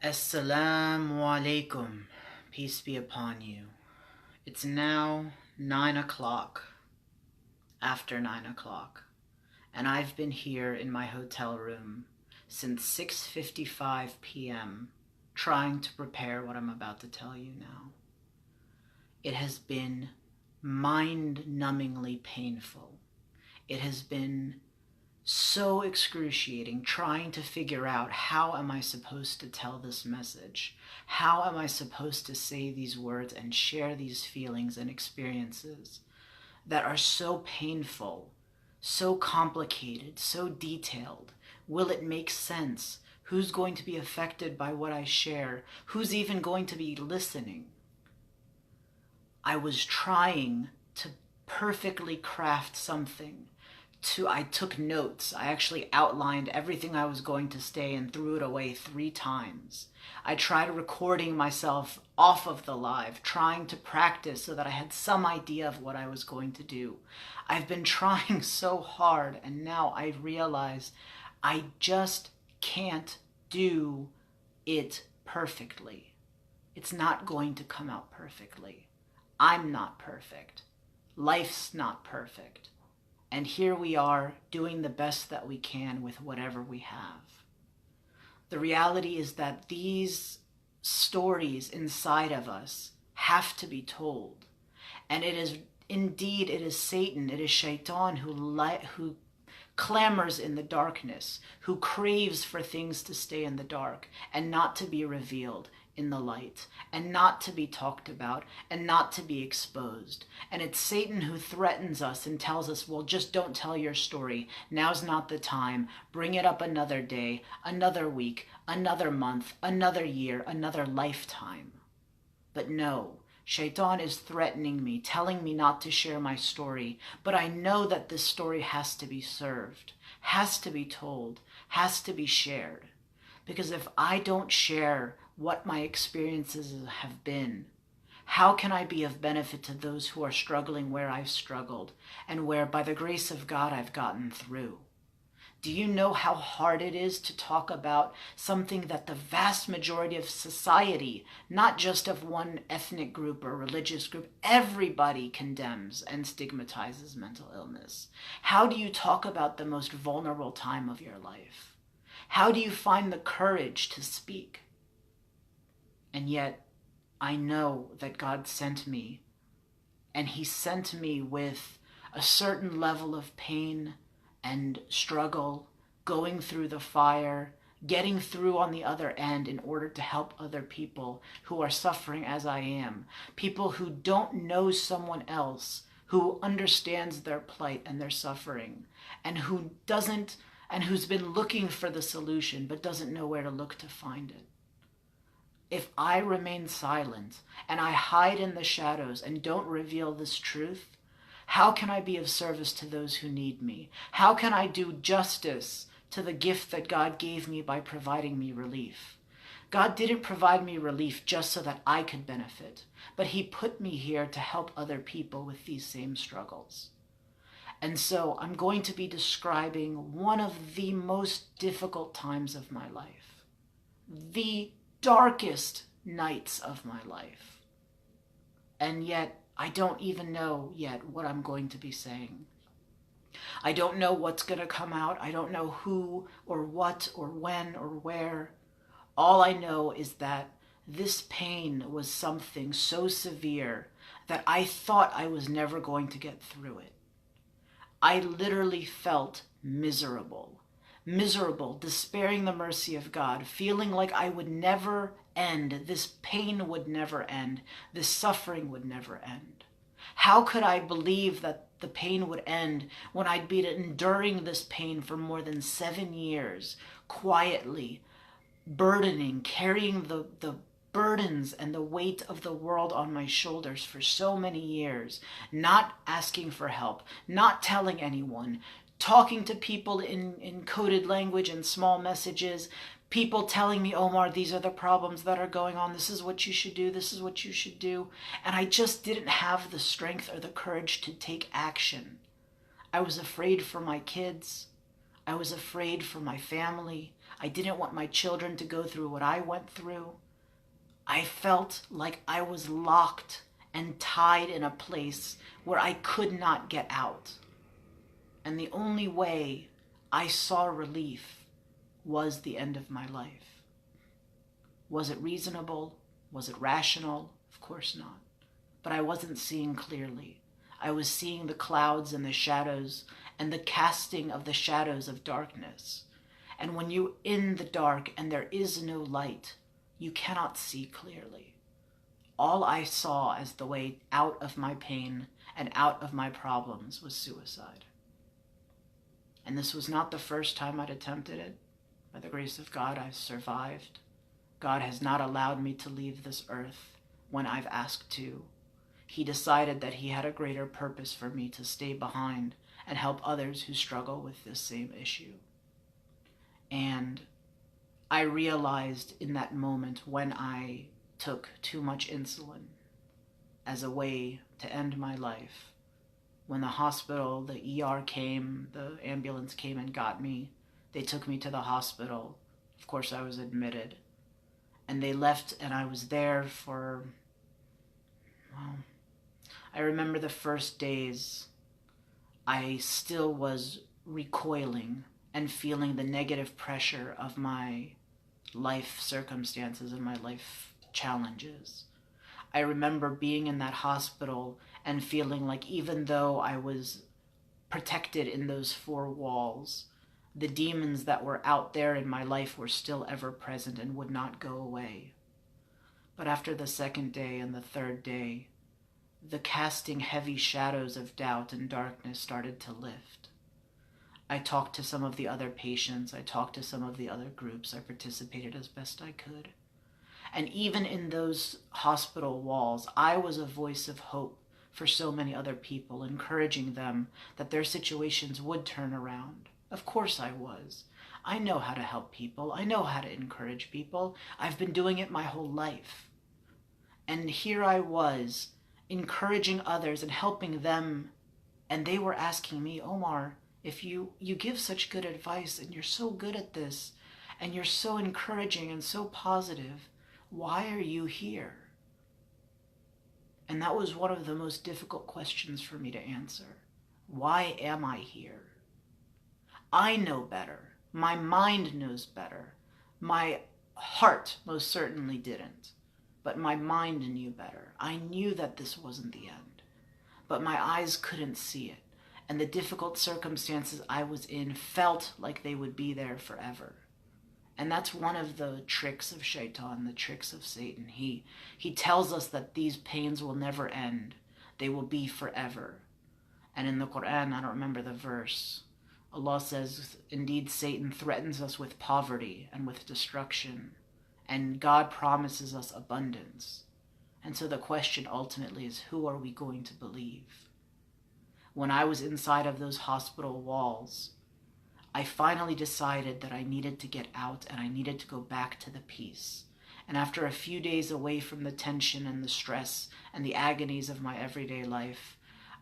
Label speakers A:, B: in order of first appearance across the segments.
A: Assalamu alaikum. Peace be upon you. It's now 9 o'clock, after 9 o'clock, and I've been here in my hotel room since 6:55 p.m. trying to prepare what I'm about to tell you now. It has been mind-numbingly painful. It has been so excruciating trying to figure out, how am I supposed to tell this message? How am I supposed to say these words and share these feelings and experiences that are so painful, so complicated, so detailed? Will it make sense? Who's going to be affected by what I share? Who's even going to be listening? I was trying to perfectly craft something. I took notes. I actually outlined everything I was going to say and threw it away 3 times. I tried recording myself off of the live, trying to practice so that I had some idea of what I was going to do. I've been trying so hard, and now I realize I just can't do it perfectly. It's not going to come out perfectly. I'm not perfect. Life's not perfect. And here we are doing the best that we can with whatever we have. The reality is that these stories inside of us have to be told. And it is Satan, it is Shaitan who clamors in the darkness, who craves for things to stay in the dark and not to be revealed in the light, and not to be talked about, and not to be exposed. And it's Satan who threatens us and tells us, well, just don't tell your story. Now's not the time. Bring it up another day, another week, another month, another year, another lifetime. But no, Shaitan is threatening me, telling me not to share my story. But I know that this story has to be served, has to be told, has to be shared. Because if I don't share what my experiences have been, how can I be of benefit to those who are struggling where I've struggled and where, by the grace of God, I've gotten through? Do you know how hard it is to talk about something that the vast majority of society, not just of one ethnic group or religious group, everybody condemns and stigmatizes mental illness? How do you talk about the most vulnerable time of your life? How do you find the courage to speak? And yet, I know that God sent me, and He sent me with a certain level of pain and struggle, going through the fire, getting through on the other end in order to help other people who are suffering as I am, people who don't know someone else who understands their plight and their suffering, and who's been looking for the solution but doesn't know where to look to find it. If I remain silent and I hide in the shadows and don't reveal this truth, how can I be of service to those who need me? How can I do justice to the gift that God gave me by providing me relief? God didn't provide me relief just so that I could benefit, but He put me here to help other people with these same struggles. And so I'm going to be describing one of the most difficult times of my life, the darkest nights of my life. And yet, I don't even know yet what I'm going to be saying. I don't know what's going to come out. I don't know who or what or when or where. All I know is that this pain was something so severe that I thought I was never going to get through it. I literally felt miserable, despairing the mercy of God, feeling like I would never end, this pain would never end, this suffering would never end. How could I believe that the pain would end when I'd been enduring this pain for more than 7 years, quietly, burdening, carrying the burdens and the weight of the world on my shoulders for so many years, not asking for help, not telling anyone, talking to people in coded language and small messages, people telling me, Omar, these are the problems that are going on, this is what you should do, this is what you should do. And I just didn't have the strength or the courage to take action. I was afraid for my kids. I was afraid for my family. I didn't want my children to go through what I went through. I felt like I was locked and tied in a place where I could not get out. And the only way I saw relief was the end of my life. Was it reasonable? Was it rational? Of course not. But I wasn't seeing clearly. I was seeing the clouds and the shadows and the casting of the shadows of darkness. And when you're in the dark and there is no light, you cannot see clearly. All I saw as the way out of my pain and out of my problems was suicide. And this was not the first time I'd attempted it. By the grace of God, I've survived. God has not allowed me to leave this earth when I've asked to. He decided that he had a greater purpose for me to stay behind and help others who struggle with this same issue. And I realized in that moment when I took too much insulin as a way to end my life. When the hospital, the ER came, the ambulance came and got me. They took me to the hospital. Of course, I was admitted. And they left, and I was there for, well, I remember the first days, I still was recoiling and feeling the negative pressure of my life circumstances and my life challenges. I remember being in that hospital and feeling like even though I was protected in those four walls, the demons that were out there in my life were still ever present and would not go away. But after the second day and the third day, the casting heavy shadows of doubt and darkness started to lift. I talked to some of the other patients. I talked to some of the other groups. I participated as best I could. And even in those hospital walls, I was a voice of hope for so many other people, encouraging them that their situations would turn around. Of course I was. I know how to help people. I know how to encourage people. I've been doing it my whole life. And here I was, encouraging others and helping them. And they were asking me, Omar, if you give such good advice and you're so good at this and you're so encouraging and so positive, why are you here? And that was one of the most difficult questions for me to answer. Why am I here? I know better. My mind knows better. My heart most certainly didn't. But my mind knew better. I knew that this wasn't the end. But my eyes couldn't see it. And the difficult circumstances I was in felt like they would be there forever. And that's one of the tricks of Shaitan, the tricks of Satan. He tells us that these pains will never end. They will be forever. And in the Quran, I don't remember the verse, Allah says, indeed Satan threatens us with poverty and with destruction. And God promises us abundance. And so the question ultimately is, who are we going to believe? When I was inside of those hospital walls, I finally decided that I needed to get out and I needed to go back to the peace. And after a few days away from the tension and the stress and the agonies of my everyday life,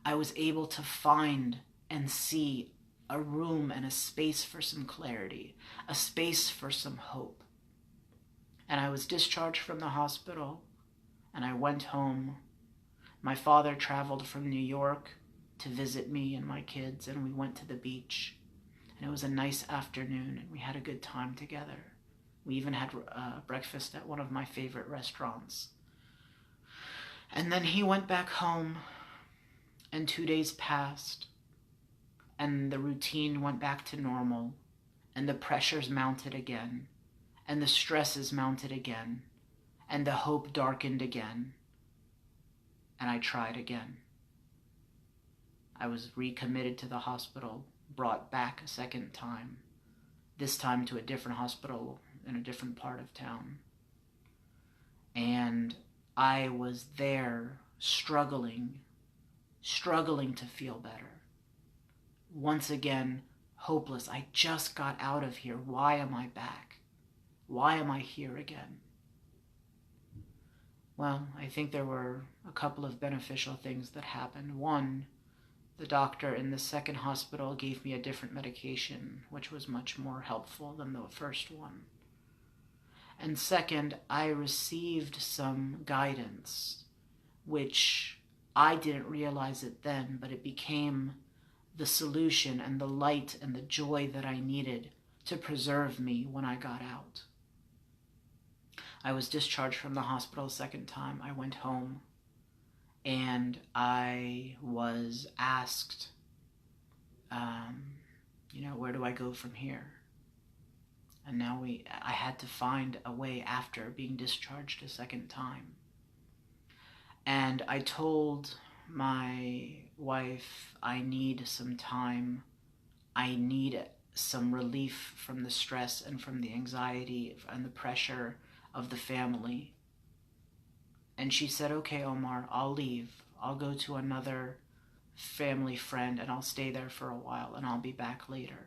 A: I was able to find and see a room and a space for some clarity, a space for some hope. And I was discharged from the hospital and I went home. My father traveled from New York to visit me and my kids, and we went to the beach. And it was a nice afternoon, and we had a good time together. We even had breakfast at one of my favorite restaurants. And then he went back home, and 2 days passed, and the routine went back to normal, and the pressures mounted again, and the stresses mounted again, and the hope darkened again, and I tried again. I was recommitted to the hospital, brought back a second time, this time to a different hospital in a different part of town. And I was there struggling to feel better. Once again, hopeless. I just got out of here. Why am I back? Why am I here again? Well, I think there were a couple of beneficial things that happened. One, the doctor in the second hospital gave me a different medication, which was much more helpful than the first one. And second, I received some guidance, which I didn't realize it then, but it became the solution and the light and the joy that I needed to preserve me when I got out. I was discharged from the hospital a second time. I went home and I was asked, where do I go from here? And now I had to find a way after being discharged a second time. And I told my wife, I need some time. I need some relief from the stress and from the anxiety and the pressure of the family. And she said, okay, Omar, I'll leave. I'll go to another family friend and I'll stay there for a while and I'll be back later.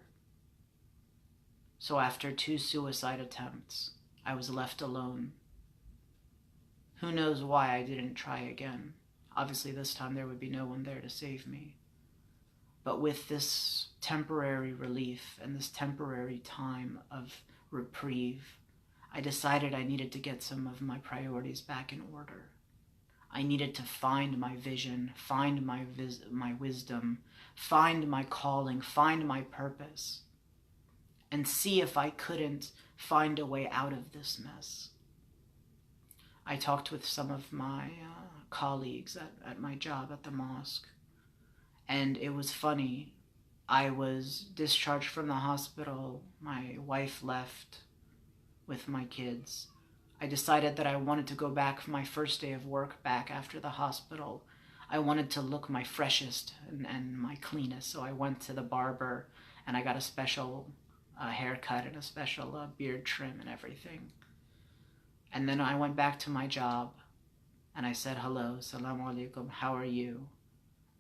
A: So after 2 suicide attempts, I was left alone. Who knows why I didn't try again? Obviously this time there would be no one there to save me. But with this temporary relief and this temporary time of reprieve, I decided I needed to get some of my priorities back in order. I needed to find my vision, find my wisdom, find my calling, find my purpose, and see if I couldn't find a way out of this mess. I talked with some of my colleagues at my job at the mosque, and it was funny. I was discharged from the hospital. My wife left with my kids. I decided that I wanted to go back for my first day of work back after the hospital. I wanted to look my freshest and my cleanest, so I went to the barber and I got a special haircut and a special beard trim and everything. And then I went back to my job and I said, hello, salamu alaikum, how are you?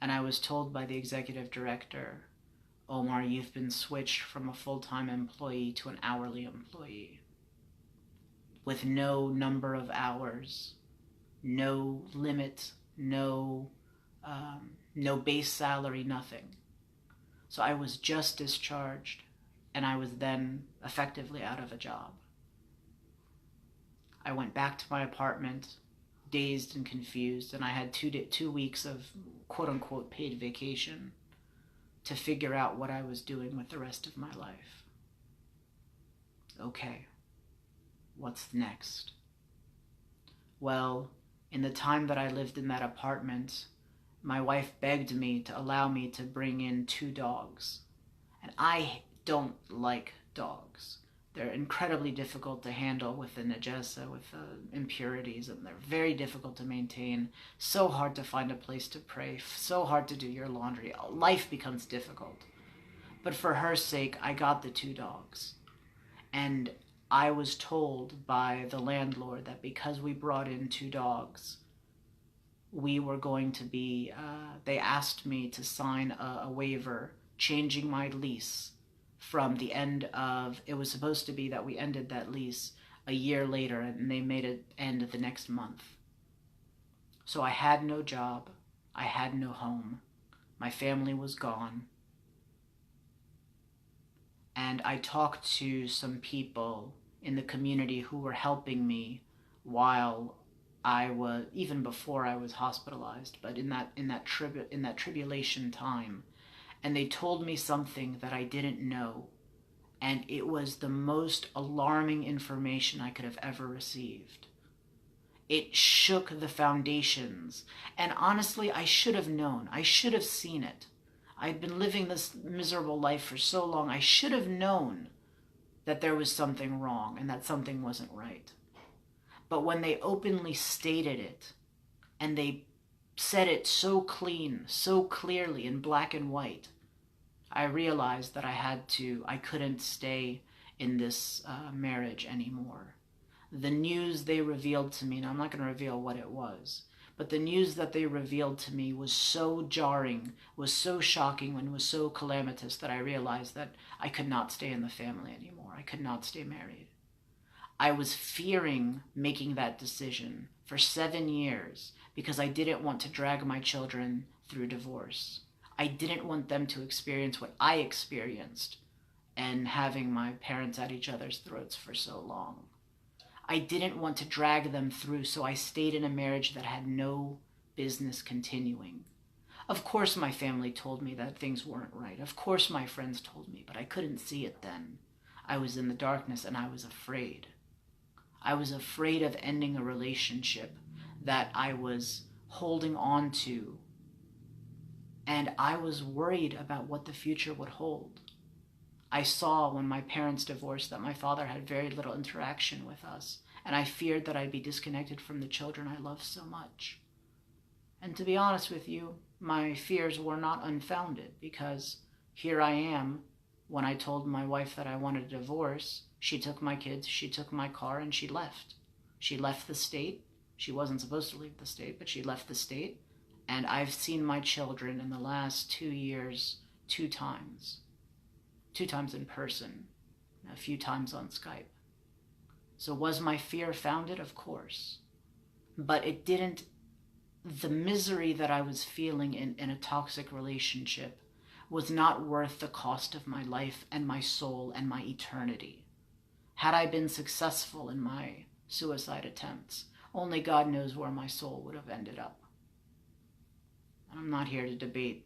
A: And I was told by the executive director, Omar, you've been switched from a full-time employee to an hourly employee with no number of hours, no limit, no base salary, nothing. So I was just discharged and I was then effectively out of a job. I went back to my apartment, dazed and confused, and I had 2 weeks of quote-unquote paid vacation to figure out what I was doing with the rest of my life. Okay, what's next? Well, in the time that I lived in that apartment, my wife begged me to allow me to bring in 2 dogs. And I don't like dogs. They're incredibly difficult to handle with the najasa, with the impurities, and they're very difficult to maintain. So hard to find a place to pray, so hard to do your laundry. Life becomes difficult. But for her sake, I got the 2 dogs. And I was told by the landlord that because we brought in 2 dogs, we were going to be, they asked me to sign a waiver changing my lease from the end of, it was supposed to be that we ended that lease a year later, and they made it end the next month. So I had no job, I had no home, my family was gone. And I talked to some people in the community who were helping me while I was, even before I was hospitalized, but in that tribulation time. And they told me something that I didn't know, and it was the most alarming information I could have ever received. It shook the foundations, and honestly, I should have known. I should have seen it. I'd been living this miserable life for so long. I should have known that there was something wrong and that something wasn't right. But when they openly stated it, and they said it so clean, so clearly in black and white, I realized that I couldn't stay in this marriage anymore. The news they revealed to me, and I'm not going to reveal what it was, but the news that they revealed to me was so jarring, was so shocking, and was so calamitous that I realized that I could not stay in the family anymore. I could not stay married. I was fearing making that decision for 7 years because I didn't want to drag my children through divorce. I didn't want them to experience what I experienced and having my parents at each other's throats for so long. I didn't want to drag them through, so I stayed in a marriage that had no business continuing. Of course my family told me that things weren't right. Of course my friends told me, but I couldn't see it then. I was in the darkness and I was afraid. I was afraid of ending a relationship that I was holding on to, and I was worried about what the future would hold. I saw when my parents divorced that my father had very little interaction with us, and I feared that I'd be disconnected from the children I loved so much. And to be honest with you, my fears were not unfounded, because here I am. When I told my wife that I wanted a divorce, she took my kids, she took my car, and she left. She left the state. She wasn't supposed to leave the state, but she left the state. And I've seen my children in the last 2 years 2 times. 2 times in person, a few times on Skype. So was my fear founded? Of course. But it didn't, the misery that I was feeling in a toxic relationship was not worth the cost of my life and my soul and my eternity. Had I been successful in my suicide attempts, only God knows where my soul would have ended up. I'm not here to debate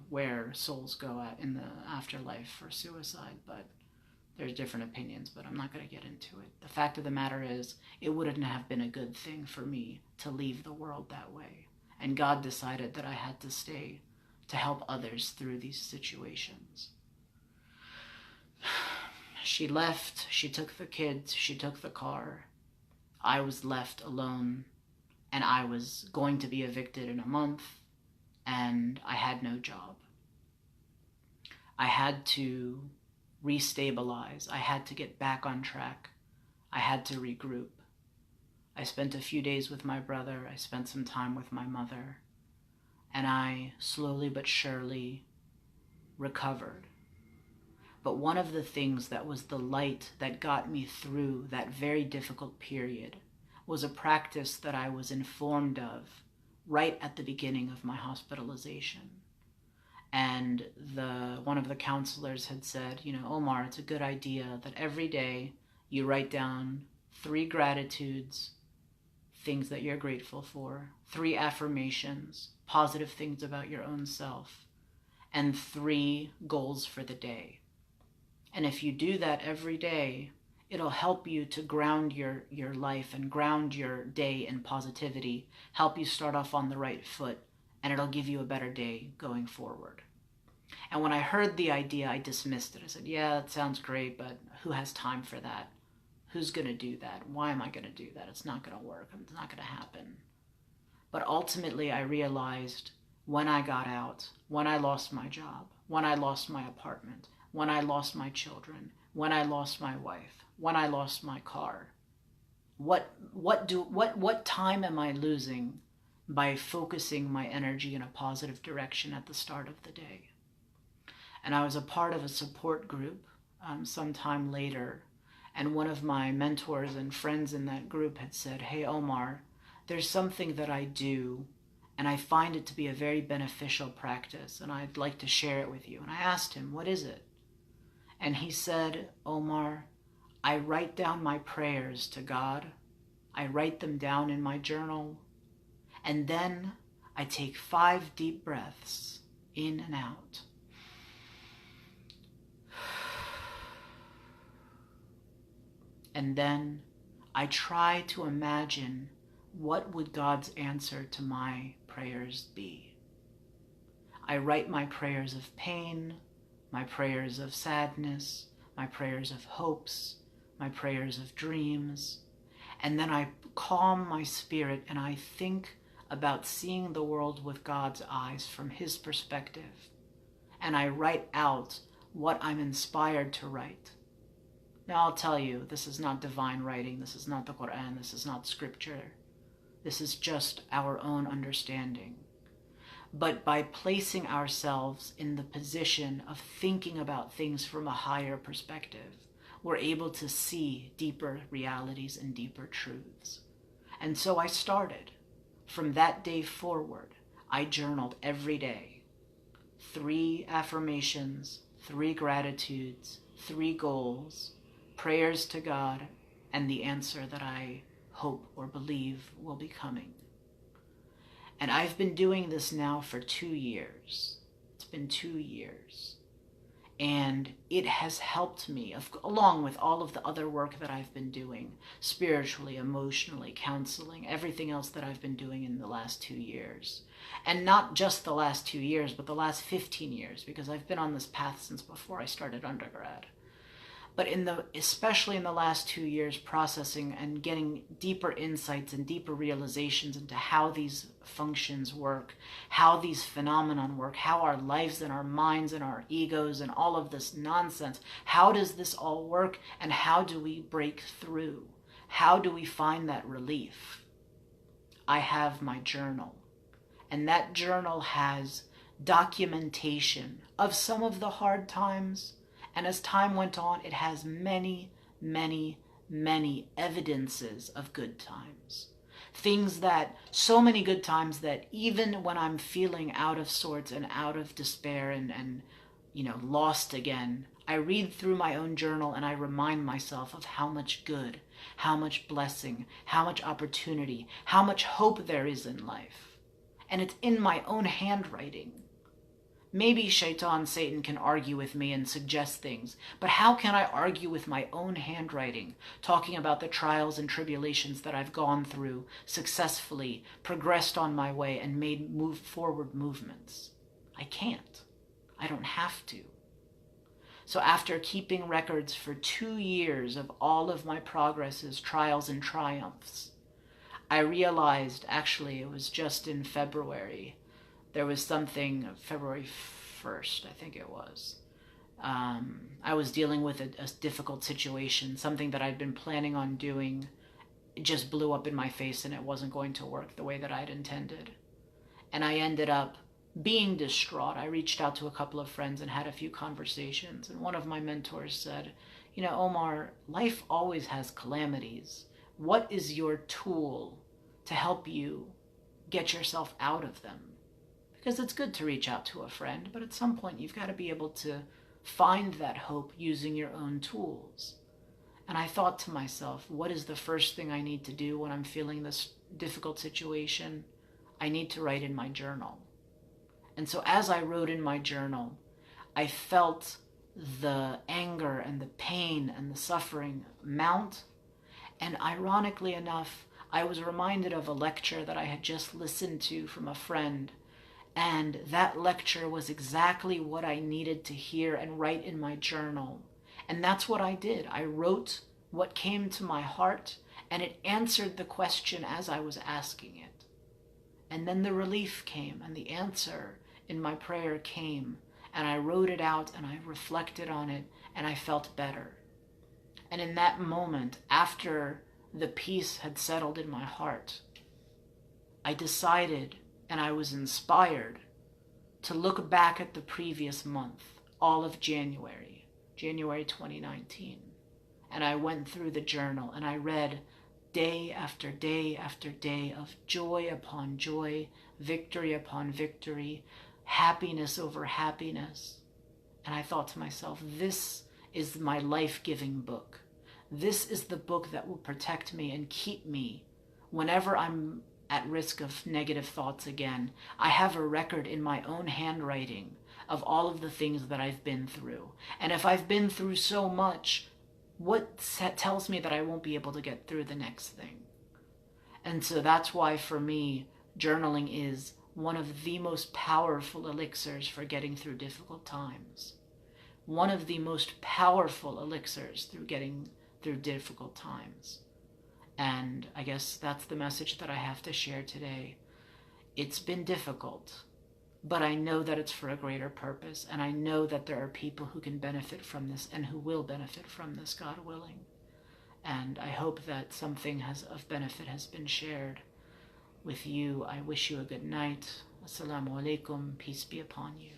A: where souls go at in the afterlife for suicide, but there's different opinions, but I'm not going to get into it. The fact of the matter is, it wouldn't have been a good thing for me to leave the world that way. And God decided that I had to stay to help others through these situations. She left, she took the kids, she took the car. I was left alone, and I was going to be evicted in a month, and I had no job. I had to restabilize. I had to get back on track. I had to regroup. I spent a few days with my brother. I spent some time with my mother. And I slowly but surely recovered. But one of the things that was the light that got me through that very difficult period was a practice that I was informed of right at the beginning of my hospitalization. And one of the counselors had said, Omar, it's a good idea that every day you write down 3 gratitudes, things that you're grateful for, 3 affirmations, positive things about your own self, and 3 goals for the day. And if you do that every day, it'll help you to ground your life and ground your day in positivity, help you start off on the right foot, and it'll give you a better day going forward. And when I heard the idea, I dismissed it. I said, yeah, that sounds great, but who has time for that? Who's going to do that? Why am I going to do that? It's not going to work. It's not going to happen. But ultimately, I realized when I got out, when I lost my job, when I lost my apartment, when I lost my children, when I lost my wife, when I lost my car, what time am I losing by focusing my energy in a positive direction at the start of the day? And I was a part of a support group sometime later, and one of my mentors and friends in that group had said, hey, Omar, there's something that I do, and I find it to be a very beneficial practice, and I'd like to share it with you. And I asked him, what is it? And he said, Omar, I write down my prayers to God. I write them down in my journal. And then I take 5 deep breaths in and out. And then I try to imagine what would God's answer to my prayers be. I write my prayers of pain, my prayers of sadness, my prayers of hopes, my prayers of dreams, and then I calm my spirit and I think about seeing the world with God's eyes from His perspective, and I write out what I'm inspired to write. Now I'll tell you, this is not divine writing, this is not the Quran, this is not scripture, this is just our own understanding. But by placing ourselves in the position of thinking about things from a higher perspective, we're able to see deeper realities and deeper truths. And so I started. From that day forward, I journaled every day. 3 affirmations, 3 gratitudes, 3 goals, prayers to God, and the answer that I hope or believe will be coming. And I've been doing this now for 2 years. It's been 2 years. And it has helped me, along with all of the other work that I've been doing, spiritually, emotionally, counseling, everything else that I've been doing in the last 2 years. And not just the last 2 years, but the last 15 years, because I've been on this path since before I started undergrad. But especially in the last 2 years, processing and getting deeper insights and deeper realizations into how these functions work, how these phenomenon work, how our lives and our minds and our egos and all of this nonsense, how does this all work, and how do we break through? How do we find that relief? I have my journal, and that journal has documentation of some of the hard times. And as time went on, it has many, many, many evidences of good times. Things that, so many good times that even when I'm feeling out of sorts and out of despair and lost again, I read through my own journal and I remind myself of how much good, how much blessing, how much opportunity, how much hope there is in life. And it's in my own handwriting. Maybe Shaitan, Satan, can argue with me and suggest things, but how can I argue with my own handwriting, talking about the trials and tribulations that I've gone through, successfully progressed on my way, and made forward movements? I can't. I don't have to. So after keeping records for 2 years of all of my progresses, trials, and triumphs, I realized, actually, it was just in February, there was something, February 1st, I think it was. I was dealing with a difficult situation, something that I'd been planning on doing. It just blew up in my face and it wasn't going to work the way that I'd intended. And I ended up being distraught. I reached out to a couple of friends and had a few conversations. And one of my mentors said, Omar, life always has calamities. What is your tool to help you get yourself out of them? Because it's good to reach out to a friend, but at some point you've got to be able to find that hope using your own tools. And I thought to myself, what is the first thing I need to do when I'm feeling this difficult situation? I need to write in my journal. And so as I wrote in my journal, I felt the anger and the pain and the suffering mount. And ironically enough, I was reminded of a lecture that I had just listened to from a friend. And that lecture was exactly what I needed to hear and write in my journal. And that's what I did. I wrote what came to my heart, and it answered the question as I was asking it. And then the relief came, and the answer in my prayer came, and I wrote it out, and I reflected on it, and I felt better. And in that moment, after the peace had settled in my heart, I decided, and I was inspired, to look back at the previous month, all of January 2019. And I went through the journal and I read day after day after day of joy upon joy, victory upon victory, happiness over happiness. And I thought to myself, this is my life-giving book. This is the book that will protect me and keep me whenever I'm at risk of negative thoughts again. I have a record in my own handwriting of all of the things that I've been through. And if I've been through so much, what tells me that I won't be able to get through the next thing? And so that's why for me, journaling is one of the most powerful elixirs for getting through difficult times. One of the most powerful elixirs through getting through difficult times. And I guess that's the message that I have to share today. It's been difficult, but I know that it's for a greater purpose, and I know that there are people who can benefit from this and who will benefit from this, God willing. And I hope that something of benefit has been shared with you. I wish you a good night. Assalamu alaikum. Peace be upon you.